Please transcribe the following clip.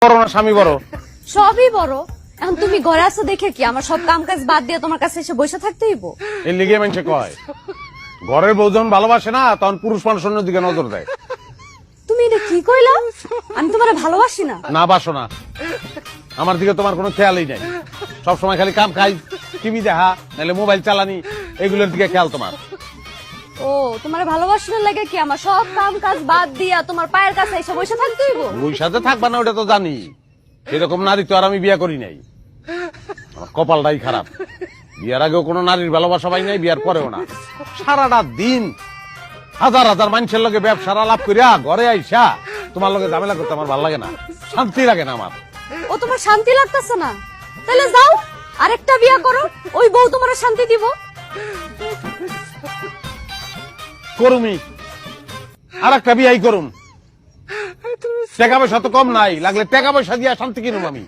বড় না স্বামী বড়? সবই বড়। এখন তুমি ঘরে আসো দেখে কি আমার সব কাম কাজ বাদ দিয়ে তোমার কাছে এসে বসে থাকতে হইব? এই লিগে মানুষে কয় ঘরের বউ যখন ভালোবাসে না তখন পুরুষ মানুষ অন্যদিকে নজর দেয়। তুমি এটা কি কইলা? আমি তোমারে ভালোবাসি না। না বাসো না, আমার দিকে তোমার কোনো খেয়ালই নাই। সবসময় খালি কাম খাই, টিভি দেখা, নাহলে মোবাইল চালানি, এগুলোর দিকে খেয়াল তোমার। ও তোমারে ভালোবাসার লাগে কি আমার সব কাম কাজ বাদ দিয়া তোমার পায়ের কাছে এসে বসে থাকতে হইব? ওই সাথে থাকবা না ওটা তো জানি, সেরকম নারী তো আর আমি বিয়ে করি নাই। আমার কপালটাই খারাপ, বিয়ার আগেও কোনো নারীর ভালোবাসা পাই নাই, বিয়ার পরেও না। সারাটা দিন হাজার হাজার মানুষের লগে ব্যবসার আলাপ করিয়া ঘরে আইসা তোমার লগে ঝামেলা করতে আমার ভালো লাগে না, শান্তি লাগে না আমার। ও তোমার শান্তি লাগতেছে না? তাহলে যাও আরেকটা বিয়া করো, ওই বউ তোমার শান্তি দিব। করুমি, আর একটা বিয়াই করুম। টাকা পয়সা তো কম নাই, লাগলে টাকা পয়সা দিয়া শান্তি কিনুম আমি।